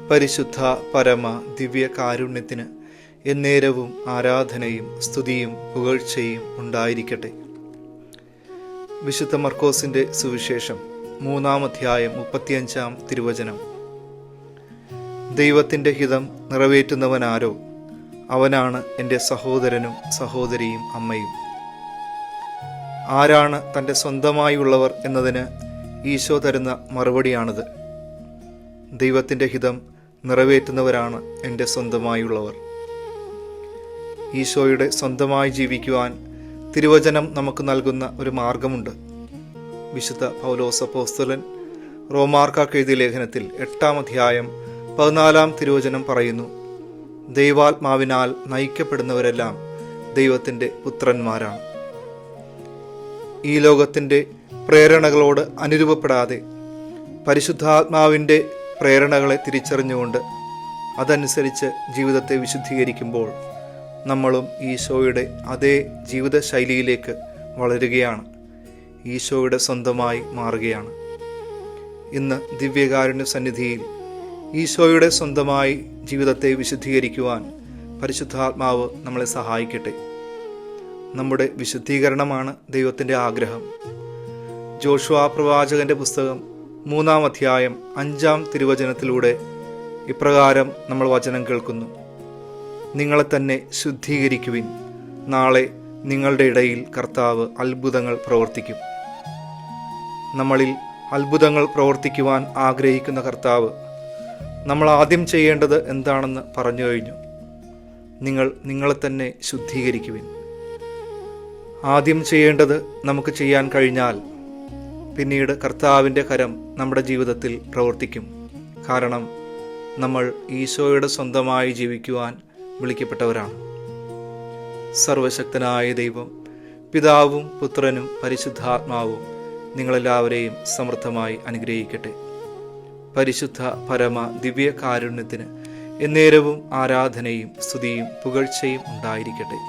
പരിശുദ്ധ പരമ ദിവ്യ കാരുണ്യത്തിന് എന്നേരവും ആരാധനയും സ്തുതിയും പുകഴ്ചയും ഉണ്ടായിരിക്കട്ടെ. വിശുദ്ധ മർക്കോസിൻ്റെ സുവിശേഷം 3-ാം അധ്യായം 35-ാം തിരുവചനം. ദൈവത്തിൻ്റെ ഹിതം നിറവേറ്റുന്നവനാരോ അവനാണ് എൻ്റെ സഹോദരനും സഹോദരിയും അമ്മയും. ആരാണ് തൻ്റെ സ്വന്തമായുള്ളവർ എന്നതിന് ഈശോ തരുന്ന മറുപടിയാണിത്. ദൈവത്തിൻ്റെ ഹിതം നിറവേറ്റുന്നവരാണ് എൻ്റെ സ്വന്തമായുള്ളവർ. ഈശോയുടെ സ്വന്തമായി ജീവിക്കുവാൻ തിരുവചനം നമുക്ക് നൽകുന്ന ഒരു മാർഗമുണ്ട്. വിശുദ്ധ പൗലോസ് അപ്പോസ്തലൻ റോമാർക്കാർക്ക് എഴുതിയ ലേഖനത്തിൽ 8-ാം അധ്യായം 14-ാം തിരുവചനം പറയുന്നു, ദൈവാത്മാവിനാൽ നയിക്കപ്പെടുന്നവരെല്ലാം ദൈവത്തിൻ്റെ പുത്രന്മാരാണ്. ഈ ലോകത്തിൻ്റെ പ്രേരണകളോട് അനുരൂപപ്പെടാതെ പരിശുദ്ധാത്മാവിൻ്റെ പ്രേരണകളെ തിരിച്ചറിഞ്ഞുകൊണ്ട് അതനുസരിച്ച് ജീവിതത്തെ വിശുദ്ധീകരിക്കുമ്പോൾ നമ്മളും ഈശോയുടെ അതേ ജീവിത ശൈലിയിലേക്ക് വളരുകയാണ്, ഈശോയുടെ സ്വന്തമായി മാറുകയാണ്. ഇന്ന് ദിവ്യകാരുണ്യ സന്നിധിയിൽ ഈശോയുടെ സ്വന്തമായി ജീവിതത്തെ വിശുദ്ധീകരിക്കുവാൻ പരിശുദ്ധാത്മാവ് നമ്മളെ സഹായിക്കട്ടെ. നമ്മുടെ വിശുദ്ധീകരണമാണ് ദൈവത്തിൻ്റെ ആഗ്രഹം. ജോഷുവ പ്രവാചകന്റെ പുസ്തകം 3-ാം അധ്യായം 5-ാം തിരുവചനത്തിലൂടെ ഇപ്രകാരം നമ്മൾ വചനം കേൾക്കുന്നു, നിങ്ങളെ തന്നെ ശുദ്ധീകരിക്കുവിൻ, നാളെ നിങ്ങളുടെ ഇടയിൽ കർത്താവ് അത്ഭുതങ്ങൾ പ്രവർത്തിക്കും. നമ്മളിൽ അത്ഭുതങ്ങൾ പ്രവർത്തിക്കുവാൻ ആഗ്രഹിക്കുന്ന കർത്താവ് നമ്മൾ ആദ്യം ചെയ്യേണ്ടത് എന്താണെന്ന് പറഞ്ഞു കഴിഞ്ഞു. നിങ്ങളെ തന്നെ ശുദ്ധീകരിക്കുവിൻ. ആദ്യം ചെയ്യേണ്ടത് നമുക്ക് ചെയ്യാൻ കഴിഞ്ഞാൽ പിന്നീട് കർത്താവിൻ്റെ കരം നമ്മുടെ ജീവിതത്തിൽ പ്രവർത്തിക്കും. കാരണം നമ്മൾ ഈശോയുടെ സ്വന്തമായി ജീവിക്കുവാൻ വിളിക്കപ്പെട്ടവരാണ്. സർവശക്തനായ ദൈവം, പിതാവും പുത്രനും പരിശുദ്ധാത്മാവും നിങ്ങളെല്ലാവരെയും സമൃദ്ധമായി അനുഗ്രഹിക്കട്ടെ. പരിശുദ്ധ പരമ ദിവ്യ കാരുണ്യത്തിന് എന്നേരവും ആരാധനയും സ്തുതിയും പുകഴ്ചയും ഉണ്ടായിരിക്കട്ടെ.